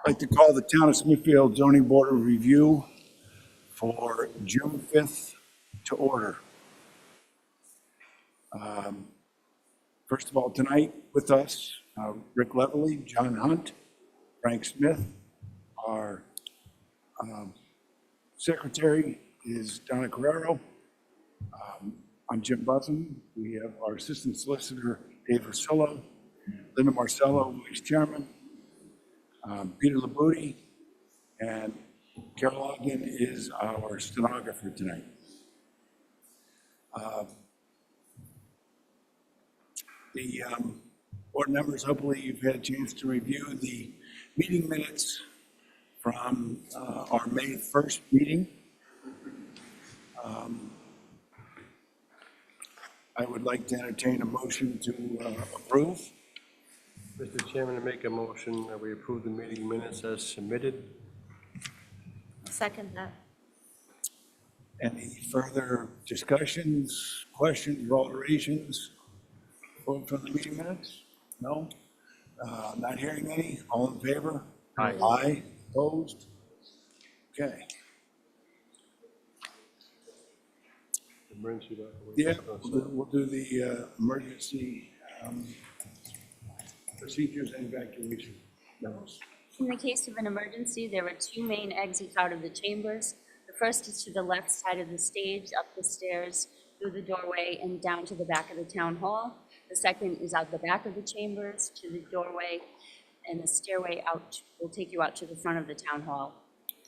I'd like to call the Town of Smithfield Zoning Board of Review for June 5th to order. First of all, tonight with us, Rick Leverly, John Hunt, Frank Smith. Our secretary is Donna Carrero. I'm Jim Buzzin. We have our assistant solicitor, Dave Rosillo, Linda Marcello, vice chairman, Peter Labuti, and Carol Ogden is our stenographer tonight. The board members, hopefully you've had a chance to review the meeting minutes from our May 1st meeting. I would like to entertain a motion to approve. Mr. Chairman, I make a motion that we approve the meeting minutes as submitted. Second that. Any further discussions, questions, or alterations from the meeting minutes? No? Not hearing any? All in favor? Aye. Aye. Opposed? Okay. Emergency declaration. Yeah, we'll do the emergency procedures and evacuation memos. In the case of an emergency, there are two main exits out of the chambers. The first is to the left side of the stage, up the stairs, through the doorway, and down to the back of the town hall. The second is out the back of the chambers to the doorway, and the stairway out will take you out to the front of the town hall.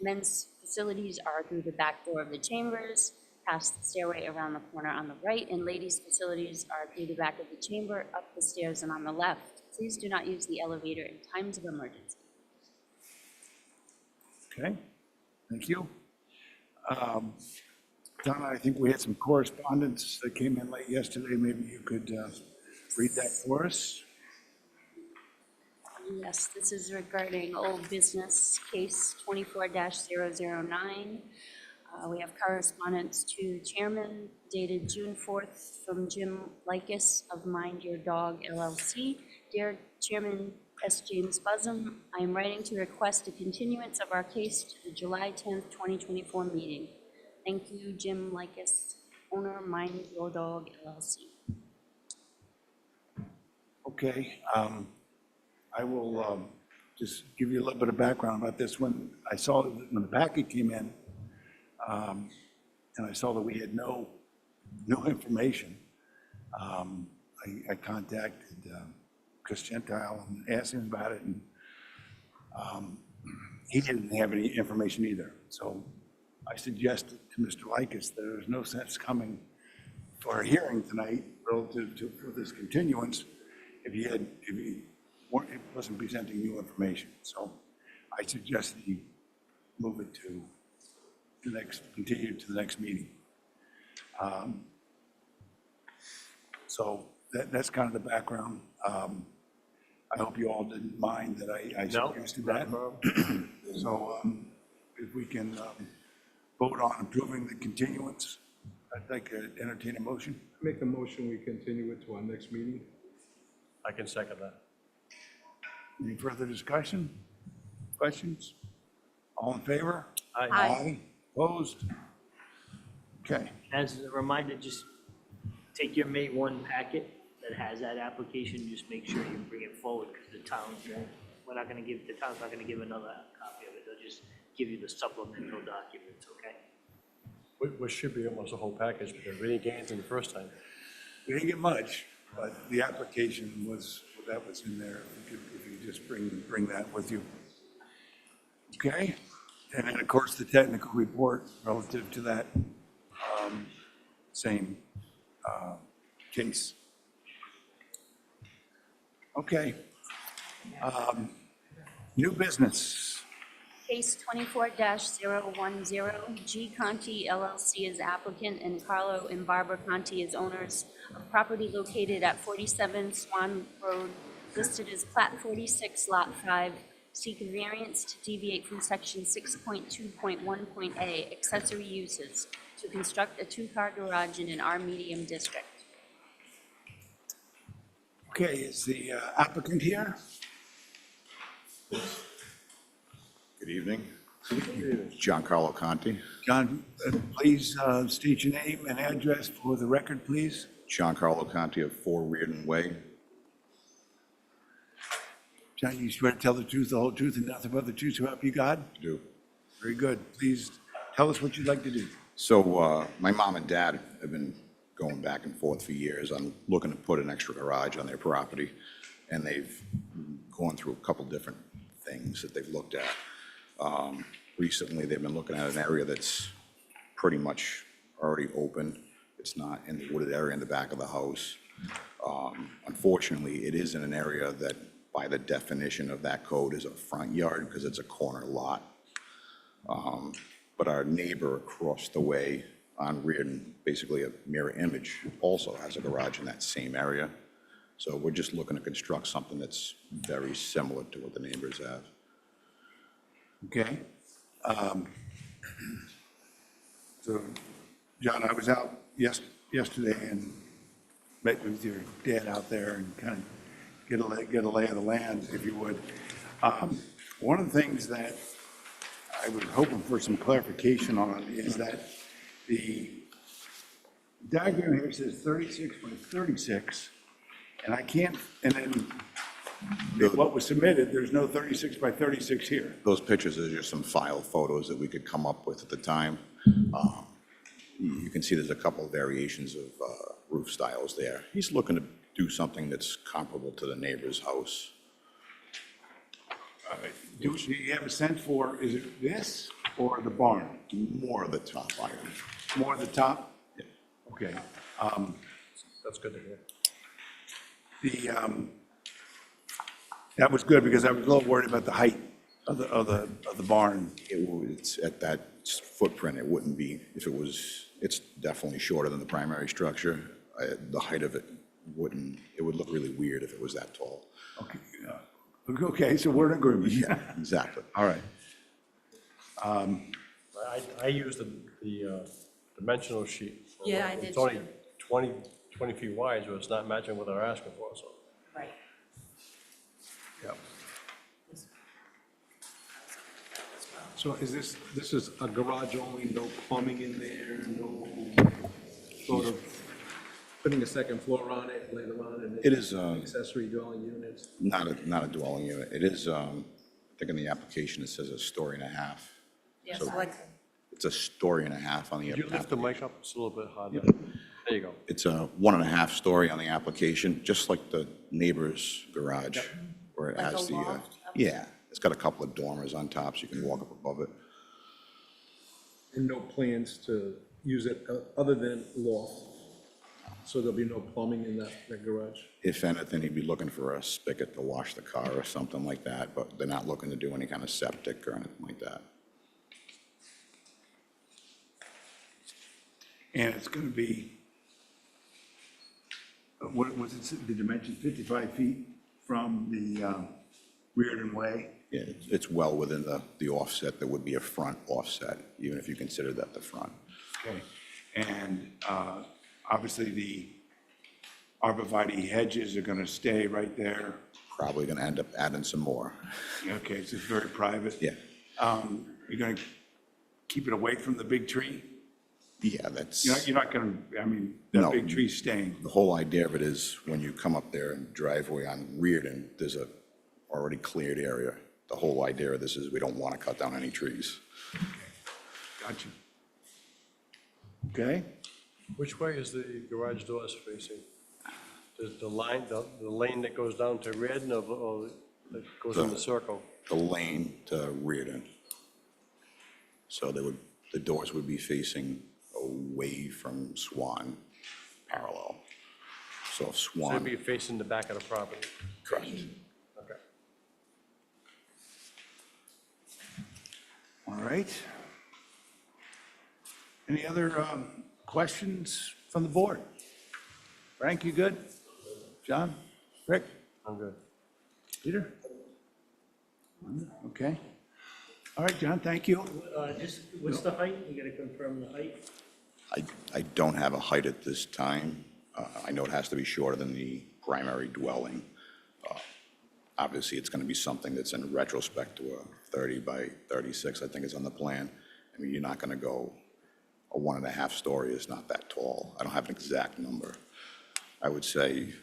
Men's facilities are through the back door of the chambers, past the stairway around the corner on the right, and ladies' facilities are through the back of the chamber, up the stairs, and on the left. Please do not use the elevator in times of emergency. Okay, thank you. Donna, I think we had some correspondence that came in late yesterday. Maybe you could read that for us. Yes, this is regarding old business case 24-009. We have correspondence to chairman dated June 4th from Jim Likas of Mind Your Dog LLC. Dear Chairman S. James Buzzum, I am writing to request a continuance of our case to the July 10th, 2024 meeting. Thank you, Jim Likas, owner Mind Your Dog LLC. Okay, I will just give you a little bit of background about this. When I saw that when the packet came in, and I saw that we had no information, I contacted Chris Gentile and asked him about it, and he didn't have any information either. So I suggested to Mr. Likas that there's no sense coming for a hearing tonight relative to for this continuance if he wasn't presenting new information. So I suggested he move it to the next, continue to the next meeting. So that's kind of the background. I hope you all didn't mind that I suggested that. So if we can vote on approving the continuance, I'd like to entertain a motion. Make a motion, we continue it to our next meeting. I can second that. Any further discussion? Questions? All in favor? Aye. Opposed? Okay, As a reminder, just take your May 1 packet that has that application, just make sure you bring it forward, because the town won't, the town's not gonna give another copy of it, they'll just give you the supplemental documents, okay? Which should be almost a whole package, because we didn't get anything the first time. we didn't get much, but the application was, that was in there. If you just bring that with you. Okay? And then, of course, the technical report relative to that same case. Okay. New business. Case 24-010, G Conti LLC is applicant and Carlo and Barbara Conti is owners of property located at 47 Swan Road, listed as Plat 46, Lot 5, seek a variance to deviate from section 6.2.1.a, accessory uses, to construct a two-car garage in an R-medium district. Okay, is the applicant here? Good evening. Giancarlo Conti. John, please state your name and address for the record, please. Giancarlo Conti of 4 Reardon Way. John, you swear to tell the truth, the whole truth, and nothing but the truth, so help you God? Do. Very good. Please tell us what you'd like to do. So my mom and dad have been going back and forth for years on looking to put an extra garage on their property, and they've gone through a couple different things that they've looked at. Recently, they've been looking at an area that's pretty much already open. It's not in the wooded area in the back of the house. Unfortunately, it is in an area that, by the definition of that code, is a front yard because it's a corner lot. But our neighbor across the way on Reardon, basically a mirror image, also has a garage in that same area. So we're just looking to construct something that's very similar to what the neighbors have. Okay? So, John, I was out yesterday and met with your dad out there and kind of get a lay of the land, if you would. One of the things that I was hoping for some clarification on is that the diagram here says 36 by 36, and I can't, and then what was submitted, there's no 36 by 36 here. Those pictures are just some file photos that we could come up with at the time. You can see there's a couple of variations of roof styles there. He's looking to do something that's comparable to the neighbor's house. Do you have a sense for, is it this or the barn? More of the top iron. More the top? Yeah. Okay. That's good to hear. That was good because I was a little worried about the height of the barn. It's at that footprint, it wouldn't be, if it was, it's definitely shorter than the primary structure. The height of it wouldn't, it would look really weird if it was that tall. Okay. Okay, so we're in agreement. Yeah, exactly. All right. I used the dimensional sheet. Yeah, I did It's only too. 20 feet wide, so it's not matching what they're asking for, so. Right. Yep. So is this is a garage only, no plumbing in there, no sort of putting a second floor on it later on? And It is accessory dwelling units? not a dwelling unit. It is, I think in the application it says a story and a half. Yes, So like, it's a story and a half on the Could you lift the application. mic up? It's a little bit hard. There you go. It's a 1.5 story on the application, just like the neighbor's garage, where it Like has a the, loft? yeah, it's got a couple of dormers on top, so you can walk up above it. And no plans to use it other than loft? So there'll be no plumbing in that garage? If anything, he'd be looking for a spigot to wash the car or something like that, but they're not looking to do any kind of septic or anything like that. And it's going to be, what was it, the dimension, 55 feet from the Reardon Way? Yeah, it's well within the offset. There would be a front offset, even if you consider that the front. Okay. And obviously, arborvitae hedges are gonna stay right there. Probably going to end up adding some more. Okay, so it's very private. Yeah. You're gonna keep it away from the big tree? Yeah, that's, You're not gonna, I mean, No. that big tree's staying. the whole idea of it is when you come up there and driveway on Reardon, there's a already cleared area. The whole idea of this is we don't want to cut down any trees. Gotcha. Okay, Which way is the garage doors facing? Does the line, the lane that goes down to Reardon or that goes in the circle? The lane to Reardon. So the doors would be facing away from Swan, parallel. So if So Swan, it'd be facing the back of the property? correct. Okay. all right. Any other questions from the board? Frank, you good? John? Rick? I'm good. Peter? Okay. All right, John, thank you. Just, what's the height? You gotta confirm the height. I don't have a height at this time. I know it has to be shorter than the primary dwelling. Obviously, it's going to be something that's in retrospect to a 30 by 36, I think is on the plan. I mean, you're not going to go, a 1.5 story is not that tall. I don't have an exact number. I would say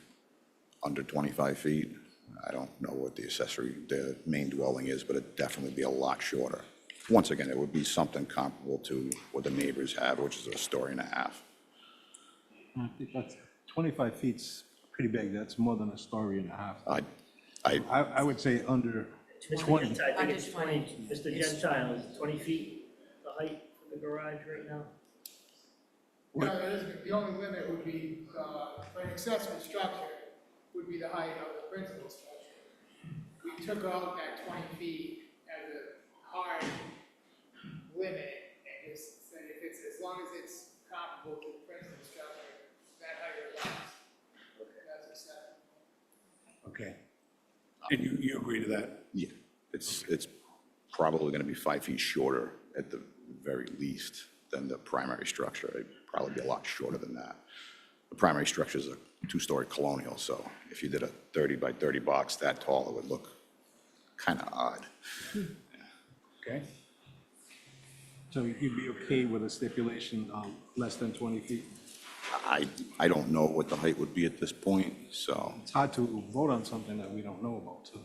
under 25 feet. I don't know what the main dwelling is, but it'd definitely be a lot shorter. Once again, it would be something comparable to what the neighbors have, which is a 1.5 stories. I think that's 25 feet's pretty big. That's more than 1.5 stories. I would say under Mr. 20. Gentile, I think it's 20, Mr. Gentile, is 20 feet the height of the garage right now? No, that isn't, the only limit would be, for an accessory structure, would be the height of the principal structure. We took out that 20 feet as a hard limit, and just said if it's, as long as it's comparable to the principal structure, that height allows. That's acceptable. Okay. And you agree to that? Yeah, it's probably going to be 5 feet shorter at the very least than the primary structure. It'd probably be a lot shorter than that. The primary structure is a 2-story colonial, so if you did a 30 by 30 box that tall, it would look kind of odd. Okay. So you'd be okay with a stipulation of less than 20 feet? I don't know what the height would be at this point, so It's hard to vote on something that we don't know about, so.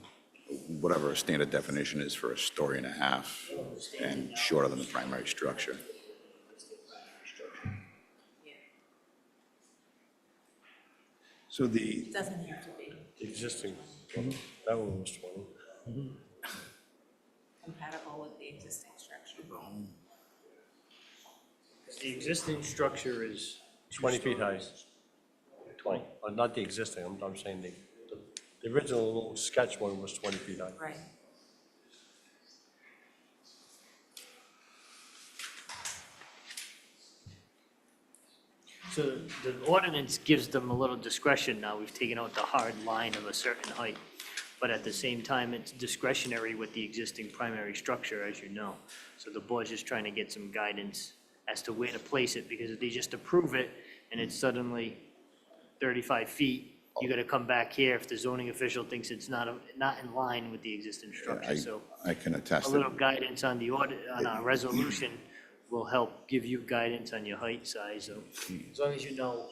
whatever a standard definition is for 1.5 stories and shorter than the primary structure. So the, Doesn't have to be The existing, that one was 20. compatible with the existing structure. The existing structure is 20 feet high. 20, not the existing, I'm saying the original little sketch one was 20 feet high. Right. So the ordinance gives them a little discretion now. We've taken out the hard line of a certain height. But at the same time, it's discretionary with the existing primary structure, as you know. So the board's just trying to get some guidance as to where to place it, because if they just approve it and it's suddenly 35 feet, you gotta come back here if the zoning official thinks it's not in line with the existing structure. So I can a attest little that guidance on the audit, on our resolution will help give you guidance on your height size, so as long as you know.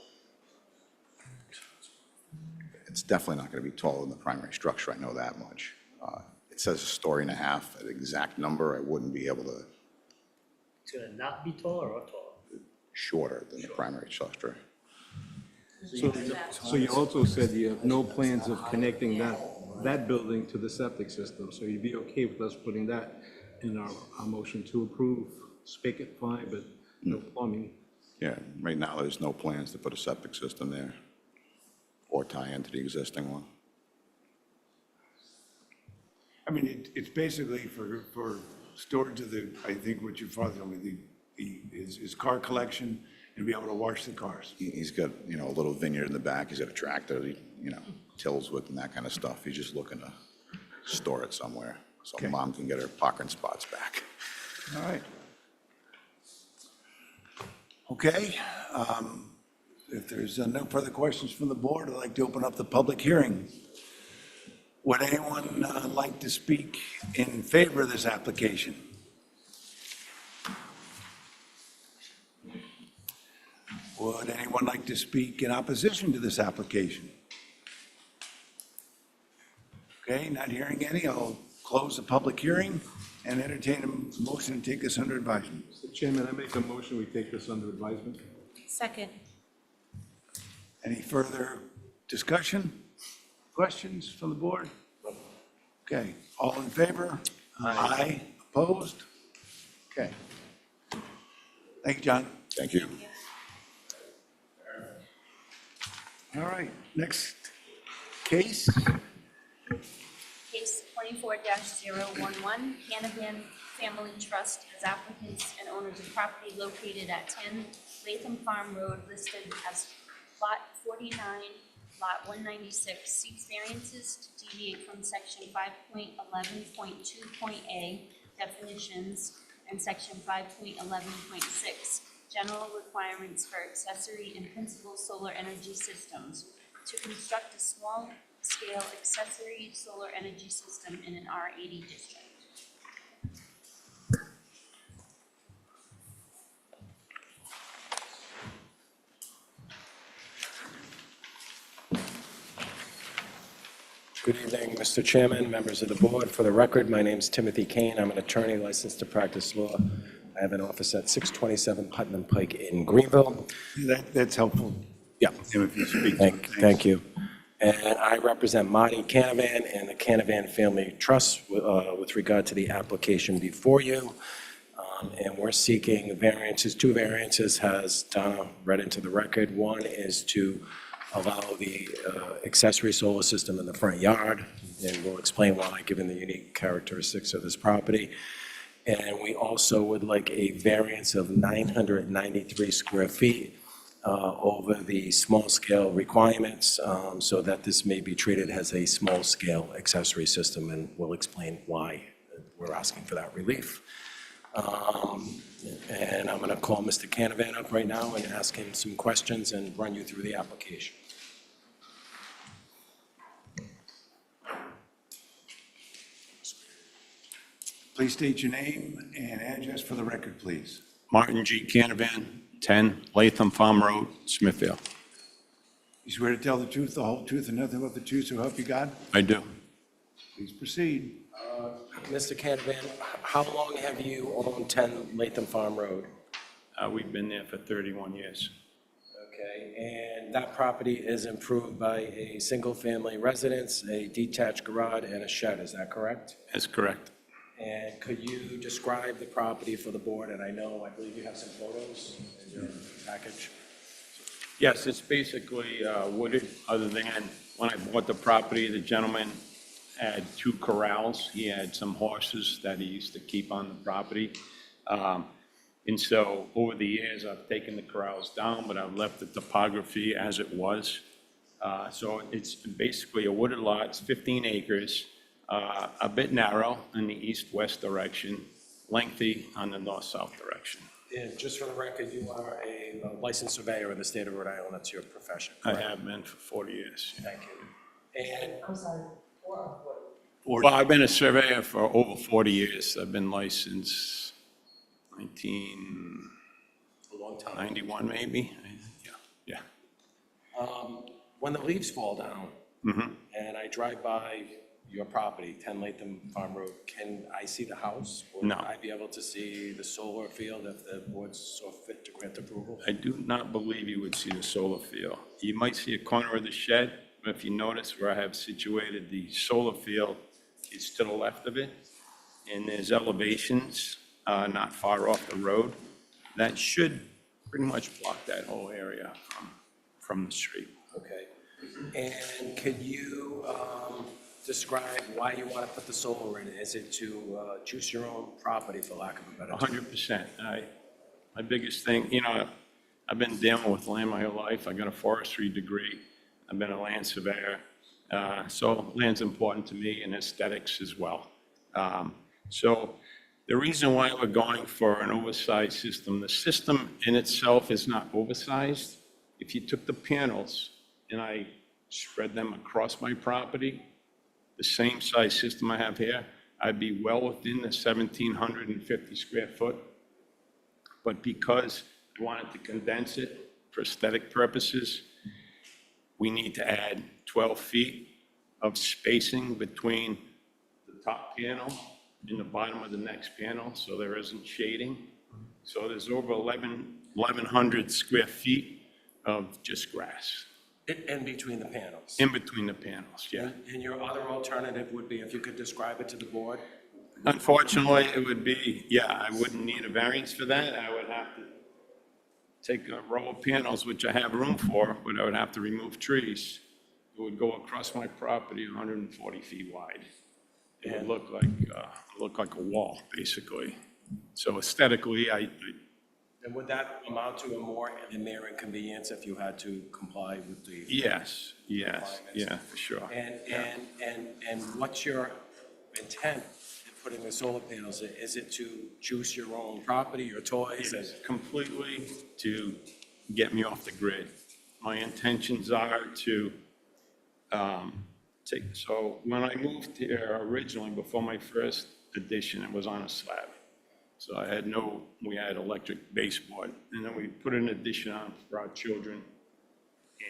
it's definitely not going to be taller than the primary structure, I know that much. It says 1.5 stories, an exact number, I wouldn't be able to, It's gonna not be taller or taller? shorter than the primary structure. So you also said you have no plans of connecting that building to the septic system, so you'd be okay with us putting that in our motion to approve, spigot fine, but no plumbing. Yeah, right now, there's no plans to put a septic system there or tie into the existing one. I mean, it's basically for storage of the, I think what your father told me, his car collection and be able to wash the cars. He's got, a little vineyard in the back, he's got a tractor, that he, tills with and that kind of stuff. He's just looking to store it somewhere, so Okay. Mom can get her parking spots back. All right. Okay, if there's no further questions from the board, I'd like to open up the public hearing. Would anyone like to speak in favor of this application? Would anyone like to speak in opposition to this application? Okay, not hearing any, I'll close the public hearing and entertain a motion to take this under advisement. Mr. Chairman, I make a motion, we take this under advisement. Second. Any further discussion, questions from the board? Okay, all in favor? Aye. Opposed? Okay. Thank you, John. Thank you. All right, next case. Case 24-011, Canavan Family Trust as applicants and owners of property located at 10 Latham Farm Road listed as Lot 49, Lot 196, seeks variances to deviate from section 5.11.2.a definitions and section 5.11.6 general requirements for accessory and principal solar energy systems to construct a small-scale accessory solar energy system in an R80 district. Good evening, Mr. Chairman, members of the board. For the record, my name is Timothy Kane. I'm an attorney licensed to practice law. I have an office at 627 Putnam Pike in Greenville. That's helpful. Yeah, Tim, if you speak. thank you. And I represent Marty Canavan and the Canavan Family Trust with regard to the application before you. And we're seeking variances, two variances, has Donna read into the record. One is to allow the accessory solar system in the front yard, and we'll explain why, given the unique characteristics of this property. And we also would like a variance of 993 square feet over the small-scale requirements, so that this may be treated as a small-scale accessory system, and we'll explain why we're asking for that relief. And I'm going to call Mr. Canavan up right now and ask him some questions and run you through the application. Please state your name and address for the record, please. Martin G. Canavan, 10 Latham Farm Road, Smithfield. You swear to tell the truth, the whole truth, and nothing but the truth, so help you God? I do. Please proceed. Mr. Canavan, how long have you owned 10 Latham Farm Road? We've been there for 31 years. Okay, and that property is improved by a single-family residence, a detached garage, and a shed, is that correct? That's correct. And could you describe the property for the board? And I believe you have some photos in your package. Yes, it's basically wooded, other than when I bought the property, the gentleman had 2 corrals. He had some horses that he used to keep on the property. And so over the years, I've taken the corrals down, but I've left the topography as it was. So it's basically a wooded lot. It's 15 acres, a bit narrow in the east-west direction, lengthy on the north-south direction. And just for the record, you are a licensed surveyor in the state of Rhode Island. That's your profession, I correct? have been for 40 years. Thank you. And Well, I've been a surveyor for over 40 years. I've been licensed a long time. 1991, maybe. Yeah. When the leaves fall down, and I drive by your property, 10 Latham Farm Road, can I see the house? Or No. would I be able to see the solar field if the board's so fit to grant approval? I do not believe you would see the solar field. You might see a corner of the shed, but if you notice where I have situated the solar field, it's to the left of it, and there's elevations not far off the road that should pretty much block that whole area from the street. Okay. And could you describe why you want to put the solar in? Is it to juice your own property, for lack of a better term? 100%. My biggest thing, I've been dealing with land my whole life. I got a forestry degree. I've been a land surveyor. So land's important to me and aesthetics as well. So the reason why we're going for an oversized system, the system in itself is not oversized. if you took the panels and I spread them across my property, the same size system I have here, I'd be well within the 1,750 square foot. But because I wanted to condense it for aesthetic purposes, we need to add 12 feet of spacing between the top panel and the bottom of the next panel, so there isn't shading. So there's over 1,100 square feet of just grass In between the panels. in between the panels, yeah. And your other alternative would be, if you could describe it to the board? Unfortunately, it would be, yeah, I wouldn't need a variance for that. I would have to take a row of panels, which I have room for, but I would have to remove trees. It would go across my property 140 feet wide. It would look like a wall, basically. So aesthetically, And would that amount to a more and mere inconvenience if you had to comply with the? yes, yeah, for sure. And what's your intent in putting the solar panels in? Is it to juice your own property, your toys? It's completely to get me off the grid. My intentions are to so when I moved here originally, before my first addition, it was on a slab. So we had electric baseboard, and then we put an addition on for our children,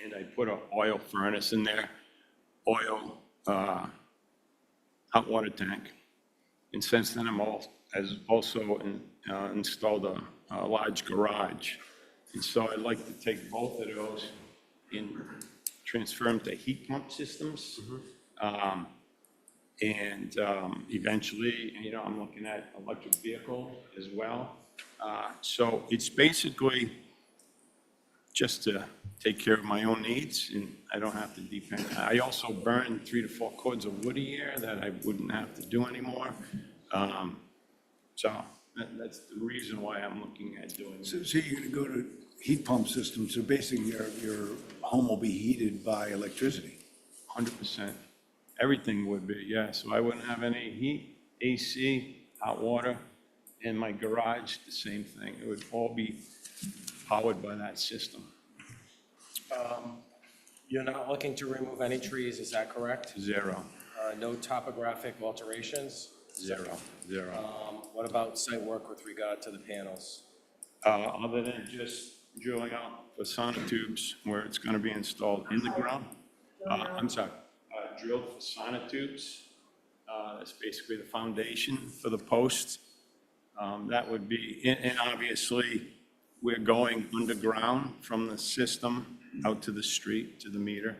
and I put an oil furnace in there, hot water tank. And since then, has also installed a large garage. And so I'd like to take both of those and transfer them to heat pump systems. And eventually, I'm looking at electric vehicle as well. So it's basically just to take care of my own needs, and I don't have to depend. I also burn 3 to 4 cords of wood a year that I wouldn't have to do anymore. So that's the reason why I'm looking at doing this. So you're going to go to heat pump systems, so basically your home will be heated by electricity? 100%. Everything would be, yeah. So I wouldn't have any heat, AC, hot water. In my garage, the same thing. It would all be powered by that system. You're not looking to remove any trees, is that correct? Zero. No topographic alterations? Zero. What about site work with regard to the panels? Other than just drilling out for sonotubes where it's going to be installed in the ground. Drilled for sonotubes. That's basically the foundation for the posts. That would be, and obviously, we're going underground from the system out to the street, to the meter.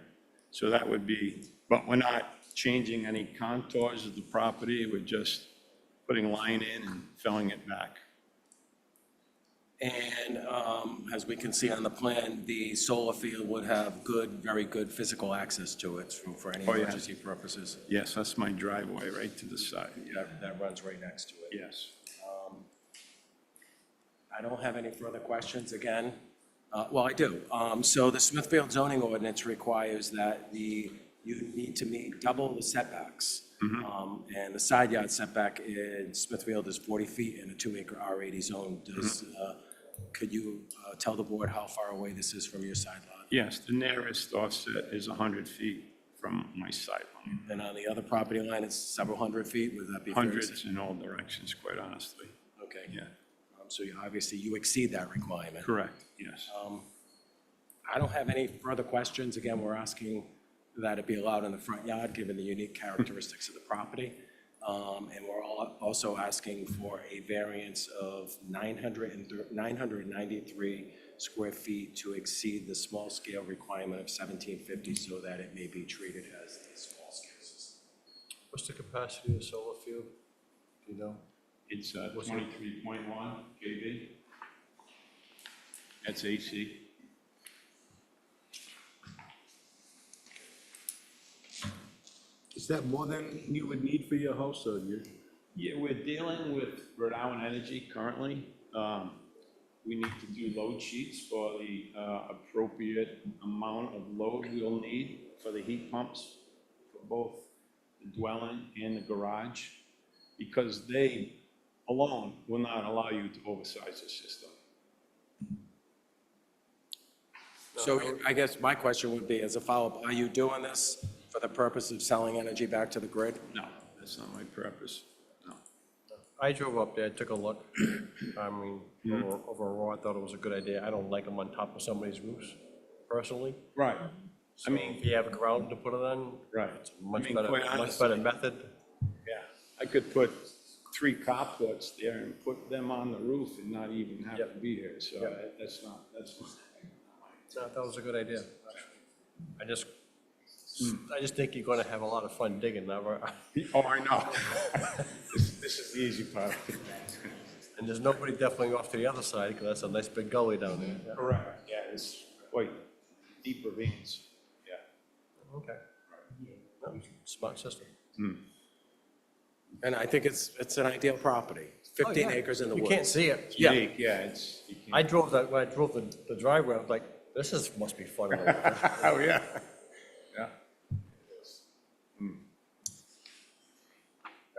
So that would be, but we're not changing any contours of the property. We're just putting line in and filling it back. And as we can see on the plan, the solar field would have very good physical access to it for any Oh, yeah. emergency purposes. Yes, that's my driveway right to the side. Yeah, That runs right next to it. yes. I don't have any further questions again. Well, I do. So the Smithfield zoning ordinance requires that you need to meet double the setbacks. And the side yard setback in Smithfield is 40 feet in a 2-acre R80 zone. Could you tell the board how far away this is from your side lot? Yes, the nearest offset is 100 feet from my sight line. And on the other property line, it's several hundred feet, would that be fair to say? Hundreds in all directions, quite honestly. Okay. Yeah, So obviously you exceed that requirement. correct, yes. I don't have any further questions. Again, we're asking that it be allowed in the front yard, given the unique characteristics of the property. And we're also asking for a variance of 993 square feet to exceed the small-scale requirement of 1750 so that it may be treated as a small-scale system. What's the capacity of the solar field? Do you know? It's 23.1 kV. That's AC. Is that more than you would need for your house, or you? Yeah, we're dealing with Rhode Island Energy currently. We need to do load sheets for the appropriate amount of load we'll need for the heat pumps for both the dwelling and the garage, because they alone will not allow you to oversize the system. So I guess my question would be, as a follow-up, are you doing this for the purpose of selling energy back to the grid? No, that's not my purpose, no. I drove up there, took a look. I mean, overall, I thought it was a good idea. I don't like them on top of somebody's roofs, personally. Right. I mean, if you have a ground to put it on, Right. it's a much I mean, better, quite much better honestly, method. Yeah, I could put 3 carports there and put them on the roof and not even have to be here, so that's not. No, that was a good idea. I just think you're gonna have a lot of fun digging now, Oh, I know. This is the easy part. and there's nobody definitely off to the other side, because that's a nice big gully down there. Correct. Yeah, it's quite deep ravines, yeah. Okay. No, Smart system. And I think it's an ideal property, 15 acres in the You woods. can't see it. Yeah. Unique, yeah, it's, you can't. I drove that, when I drove the driveway, I was like, must be fun. Oh, yeah. Yeah.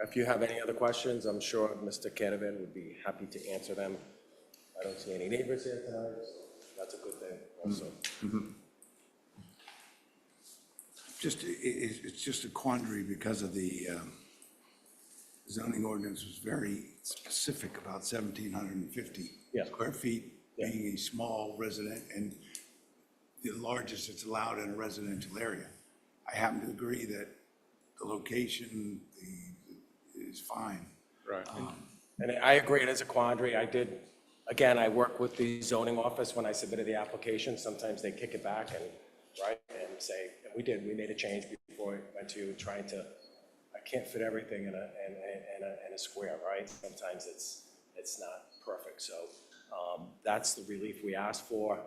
If you have any other questions, I'm sure Mr. Canavan would be happy to answer them. I don't see any neighbors here tonight, so that's a good thing also. It's just a quandary because of the zoning ordinance was very specific about 1,750 Yeah. square feet being a small resident and the largest that's allowed in a residential area. I happen to agree that the location is fine. Right. And I agree, it is a quandary. Again, I work with the zoning office when I submitted the application. Sometimes they kick it back and say, and we made a change before it went to trying to, I can't fit everything in a square, right? Sometimes it's not perfect, so that's the relief we asked for.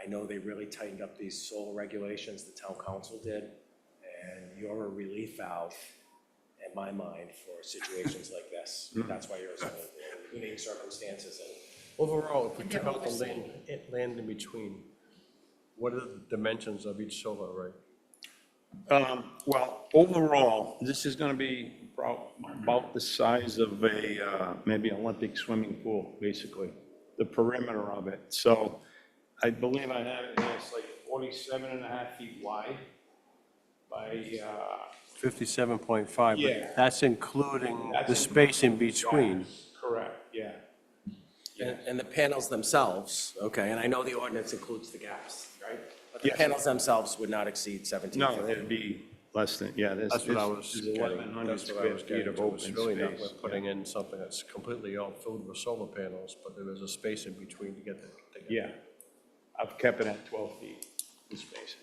I know they really tightened up these solar regulations, the town council did, and you're a relief valve, in my mind, for situations like this. That's why you're a zoning board, unique circumstances, and Overall, if we took out the land in between, what are the dimensions of each solar array? Well, overall, this is gonna be about the size of a, maybe Olympic swimming pool, basically, the perimeter of it. So I believe I have it, it's like 47.5 feet wide by, 57.5, Yeah. but that's including That's the space in between. correct, yeah. And the panels themselves, okay, and I know the ordinance includes the gaps, right? But the Yes. panels themselves would not exceed 17 feet. No, it'd be less than, yeah, there's. That's what I was there's getting, 1,100 that's what I square was feet getting of to. It's open really not space. worth putting in something that's completely all filled with solar panels, but there is a space in between to get the. Yeah, I've kept it at 12 feet in spacing.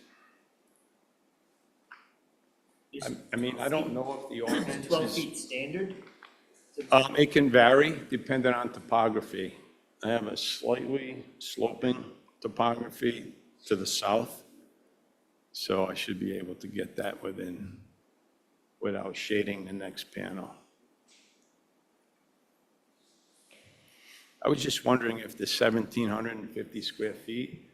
I mean, I don't know if the ordinance 12 is, feet standard? it can vary depending on topography. I have a slightly sloping topography to the south, so I should be able to get that without shading the next panel. I was just wondering if the 1,750 square feet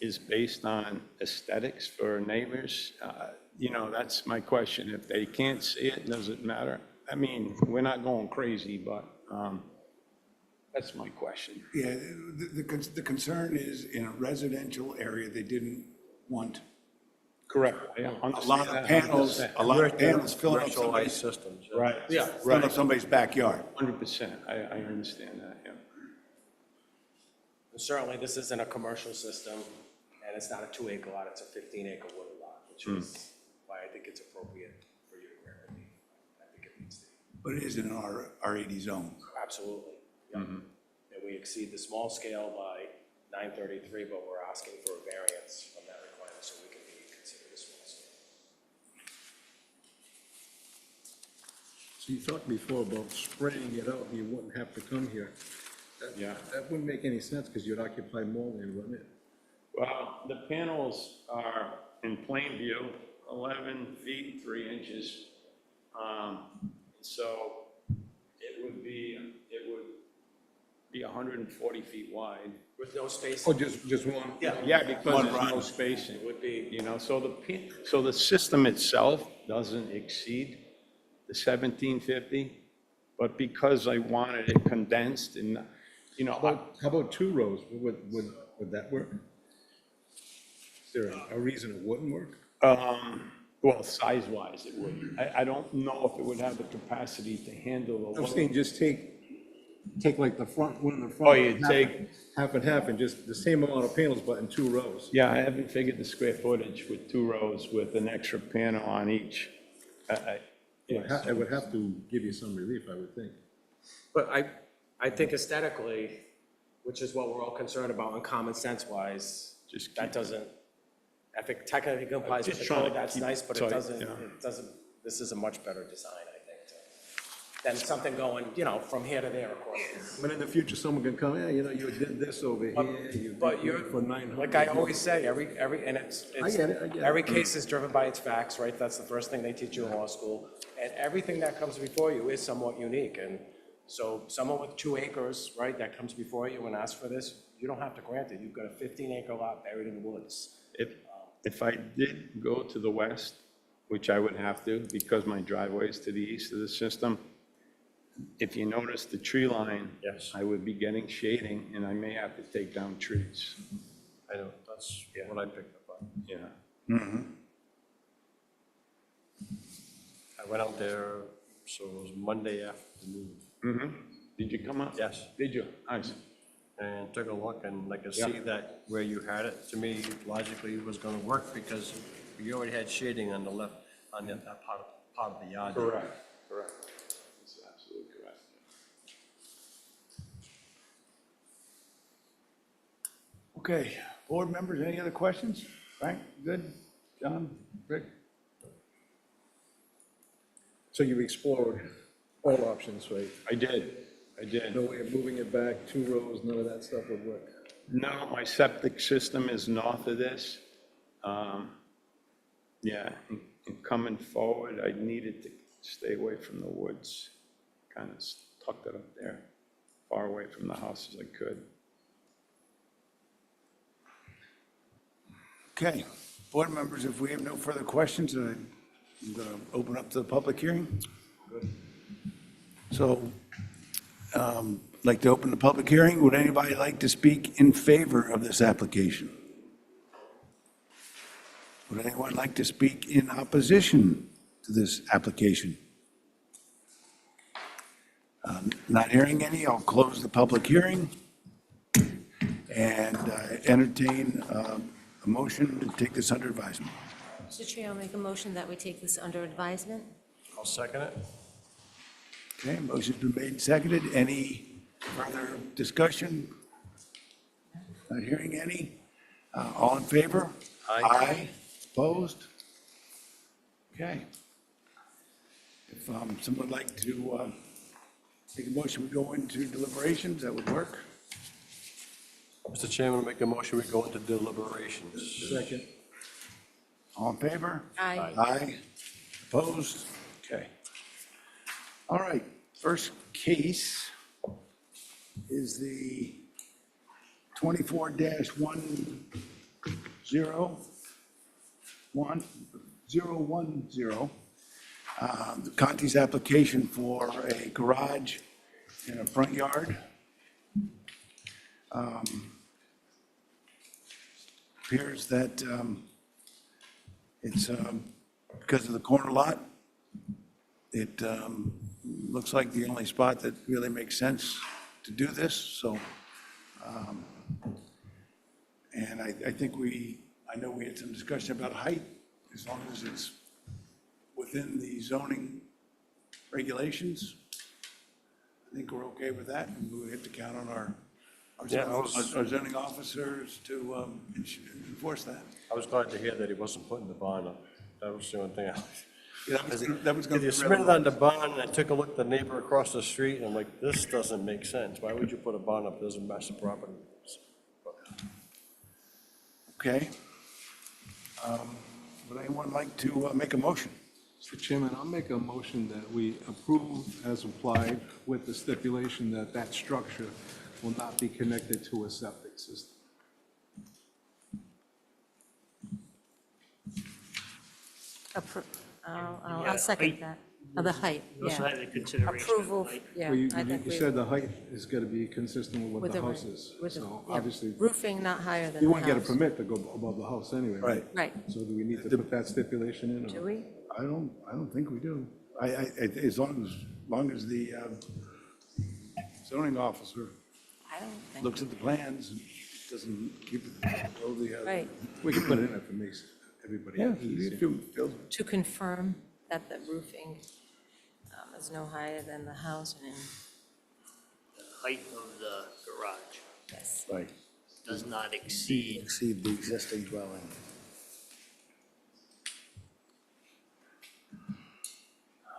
is based on aesthetics for neighbors. You know, that's my question. If they can't see it, does it matter? I mean, we're not going crazy, but that's my question. Yeah, the concern is in a residential area, they didn't want Correct. a lot of panels, filling up Commercialized somebody's, systems. Right. yeah, filling up somebody's backyard. 100%. I understand that, yeah. And certainly, this isn't a commercial system, and it's not a 2-acre lot, it's a 15-acre wooded lot, which is why I think it's appropriate for you to grant relief. I think it needs to be. But it is in our R80 zone. Absolutely. Yeah. And we exceed the small scale by 933, but we're asking for a variance from that requirement so we can be considered a small scale. So you talked before about spreading it out, and you wouldn't have to come here. Yeah. That wouldn't make any sense, because you'd occupy more land, wouldn't it? Well, the panels are in plain view, 11 feet, 3 inches. So it would be 140 feet wide. With no space. Oh, just one? Yeah, because there's no spacing. It would be, You know, so the system itself doesn't exceed the 1750, but because I wanted it condensed and, you know, How about 2 rows? Would Would that work? Is there a reason it wouldn't work? Well, size-wise, it would. I don't know if it would have the capacity to handle the I'm load. saying just take like the front, one in the front. Oh, you half- take- Half and half, and just the same amount of panels, but in 2 rows. Yeah, I haven't figured the square footage with 2 rows with an extra panel on each. Yes. It would have to give you some relief, I would think. But I think aesthetically, which is what we're all concerned about, and common sense wise, Just that doesn't, I think technically complies with Just the trying to code, that's keep nice, but tight, it doesn't, yeah. this is a much better design, I think, than something going, from here to there, of course. But in the future, someone can come, yeah, you did this over here, you But did you're, it for 900. like I always say, and it's, I get it. every case is driven by its facts, right? That's the first thing they teach you in law school. And everything that comes before you is somewhat unique. And so someone with 2 acres, right, that comes before you and asks for this, you don't have to grant it. You've got a 15-acre lot buried in the woods. If I did go to the west, which I would have to because my driveway is to the east of the system, if you notice the tree line, Yes. I would be getting shading and I may have to take down trees. I know, that's what I picked up on. Yeah. I went out there, so it was Monday afternoon. Did you come up? Yes. Did you? Nice. And took a look, and I could see that where you had it, to me, logically, it was gonna work, because you already had shading on the left, on that part of the yard. Correct. That's absolutely correct. Okay, board members, any other questions? Frank, good? John, Rick? So you've explored all options, right? I did. No way of moving it back, 2 rows, none of that stuff would work. No, my septic system is north of this. Yeah, and coming forward, I needed to stay away from the woods. Kind of tucked it up there, far away from the house as I could. Okay, board members, if we have no further questions, I'm going to open up to the public hearing. So, I'd like to open the public hearing. Would anybody like to speak in favor of this application? Would anyone like to speak in opposition to this application? Not hearing any, I'll close the public hearing and entertain a motion to take this under advisement. Mr. Chair, I'll make a motion that we take this under advisement. I'll second it. Okay, motion's been made and seconded. Any further discussion? Not hearing any. All in favor? Aye. Opposed? Okay. If someone would like to make a motion, we go into deliberations, that would work. Mr. Chairman, I make a motion, we go into deliberations. Second. All in favor? Aye. Aye. Opposed? Okay. All right, first case is the 24-10110, the Conti's application for a garage in a front yard. Appears that it's because of the corner lot. It looks like the only spot that really makes sense to do this, so. And I think I know we had some discussion about height, as long as it's within the zoning regulations. I think we're okay with that, and we have to count on our zoning officers to enforce that. I was glad to hear that he wasn't putting the bond up. That was the only thing. Yeah, that was going If you to be submitted on the bond, and I took a look at the neighbor across the street, and I'm like, this doesn't make sense. Why would you put a bond up? It doesn't match the property. Okay. Would anyone like to make a motion? Mr. Chairman, I'll make a motion that we approve as applied with the stipulation that that structure will not be connected to a septic system. I'll second that. of the height, We also yeah. had a consideration of Approval, height. yeah. Well, I think you we- said the height is gonna be consistent with what with the the- house is, with the- so yeah. obviously, Roofing not higher than you the won't get a house. permit to go above the house anyway. Right. Right, So do we need to put that stipulation in? or- do we? I don't think we do. As long as the zoning officer I don't think, looks at the plans and doesn't keep it below the. right. We can put it in if it makes everybody Yeah, easier. if you feel, To confirm that the roofing is no higher than the house and, Height of the garage yes. right, does not exceed. exceed the existing dwelling.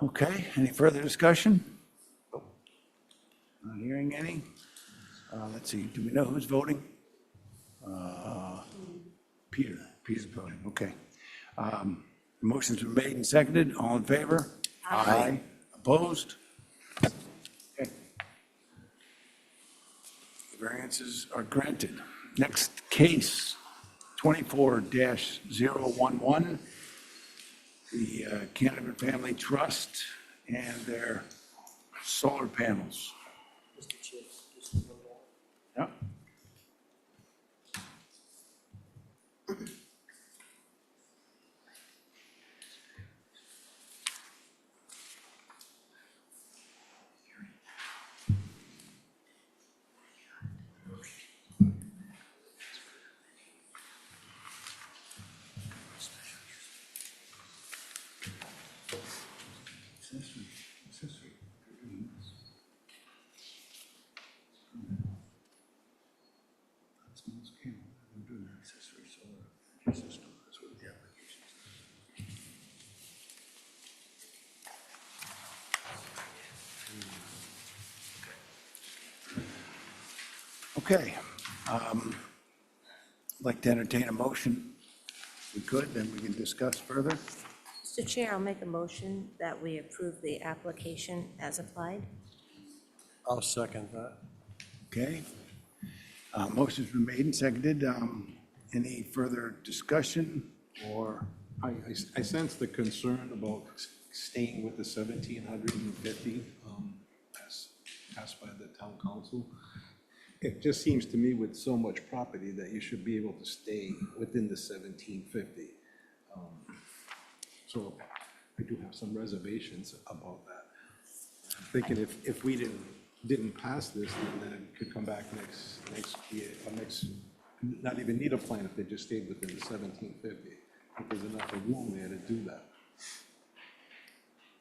Okay, any further discussion? Not hearing any. Let's see, do we know who's voting? Peter's voting, okay. Motion's been made and seconded, all in favor? Aye. Opposed? Okay. The variances are granted. Next case, 24-011, the Canavan Family Trust and their solar panels. Yeah. Okay. I'd like to entertain a motion. If we could, then we can discuss further. Mr. Chair, I'll make a motion that we approve the application as applied. I'll second that. Okay. Motion's been made and seconded. Any further discussion or? I sense the concern about staying with the 1,750 as passed by the town council. It just seems to me with so much property that you should be able to stay within the 1,750. So I do have some reservations about that. I'm thinking if we didn't pass this, then it could come back next year, or not even need a plan if they just stayed within the 1,750. I think there's enough room there to do that.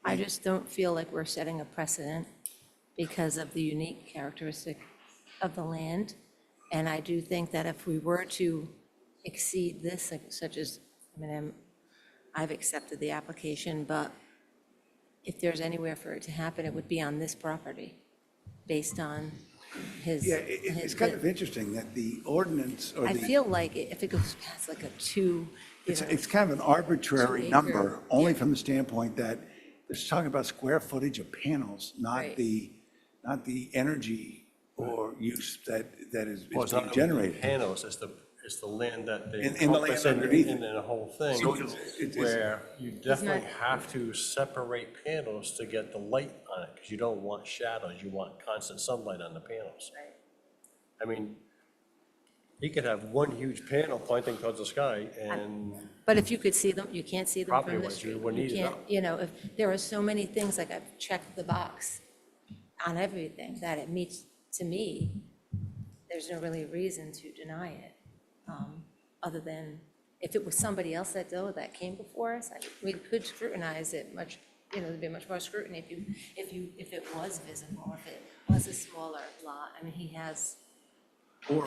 I just don't feel like we're setting a precedent because of the unique characteristic of the land. And I do think that if we were to exceed this, such as, I've accepted the application, but if there's anywhere for it to happen, it would be on this property, based on his. Yeah, it's kind of interesting that the ordinance or I the, feel like if it goes past like a two, you know, it's kind of an arbitrary 2 number, acre, only yeah. from the standpoint that it's talking about square footage of panels, not Right. not the energy or use that is Well, it's being not generated. panels, it's the land that they. In the land encompass in underneath it. In the whole thing, So it's- where you definitely not- have to separate panels to get the light on it, because you don't want shadows, you want constant sunlight on the panels. Right. I mean, he could have one huge panel pointing towards the sky, and But if you could see them, you can't see them from the Property-wise, you street. wouldn't You need it can't, up. you know, if, there are so many things, like I've checked the box on everything, that it meets, to me, there's no really reason to deny it. Other than, if it was somebody else that came before us, we could scrutinize it much, you know, there'd be much more scrutiny if it was visible, or if it was a smaller lot. I mean, he has, feel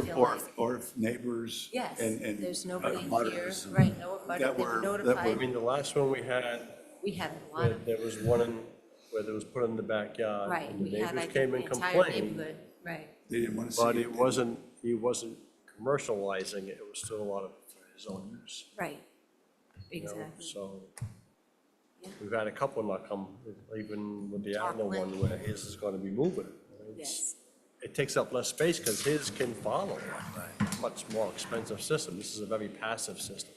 Or if neighbors yes, and there's nobody here, butters right, no, but that they were- were that were- I notified. mean, the last one we had, We had a lot of, there was one where there was put in the backyard. right, and the we had neighbors like came the and entire complained, neighborhood, right, They didn't want to see but it. he wasn't commercializing it, it was still a lot of for his own use. right, you know, exactly. So Yeah. we've had a couple not come, even with the Adler one Tarplin. where his is gonna be moving. Yes, It takes up less space because his can follow. Much more expensive system. This is a very passive system.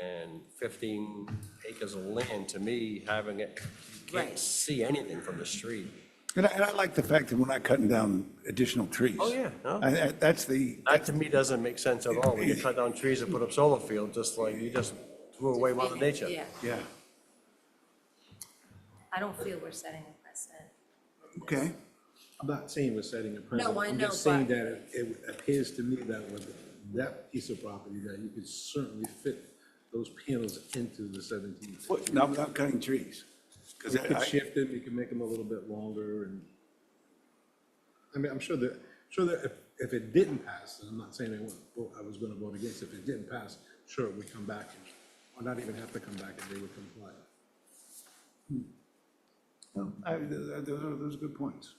And 15 acres of land, to me, having it, you can't Right. see anything from the street. And I like the fact that we're not cutting down additional trees. Oh, yeah, no. That's the, That to me doesn't make sense at all. When you cut down trees and put up solar fields, just like you just threw away Mother Nature. Yeah, yeah, I don't feel we're setting a precedent. okay. I'm not saying we're setting a precedent. I I'm know, just saying but- that it appears to me that with that piece of property, that you could certainly fit those panels into the 17 feet. Not without cutting trees. Because You could shift them, you could make them a little bit longer, and, I mean, I'm sure that if it didn't pass, and I'm not saying I was gonna vote against, if it didn't pass, sure, we'd come back, or not even have to come back, and they would comply. Well, those are good points.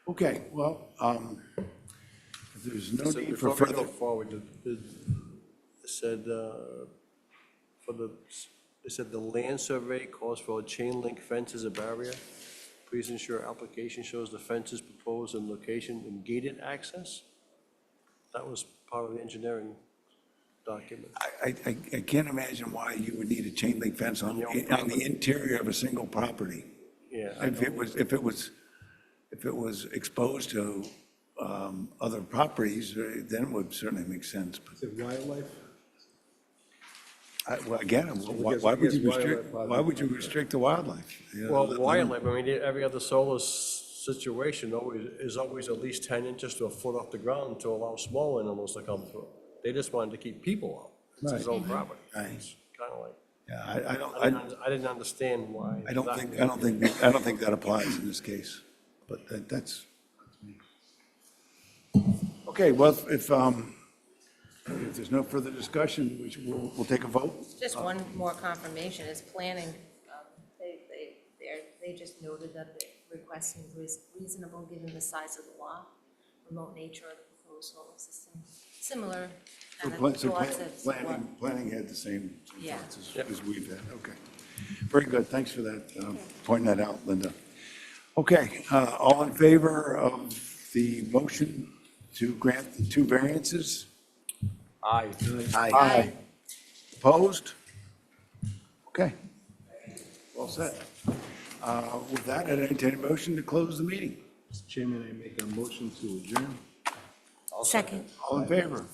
Okay, well, if there's no So need for before we go further, forward, it said, it said the land survey calls for a chain link fence as a barrier. Please ensure application shows the fences proposed and location and gated access. That was part of the engineering document. I can't imagine why you would need a chain link fence on the interior of a single property. Yeah, If it was exposed to other properties, then it would certainly make sense. But Is it wildlife? well, again, why would you restrict the wildlife? You know, well, wildlife, I mean, every other solar situation is always at least 10 inches to a foot off the ground to allow small animals to come through. They just wanted to keep people out. It's his own property. Right. It's kind of like, Yeah, I didn't understand why. I don't think that applies in this case, but that's me. Okay, well, if there's no further discussion, we'll take a vote. Just one more confirmation, is planning, they just noted that the request seems reasonable given the size of the lot, remote nature of the proposed solar system, similar. So kind of thoughts as to what- planning had the same Yeah. thoughts as we've had, okay. Very good, thanks for that, pointing that out, Linda. Okay, all in favor of the motion to grant the two variances? Aye. Aye. Opposed? Okay. Well said. With that, I'd entertain a motion to close the meeting. Mr. Chairman, I make a motion to adjourn. Second. All in favor?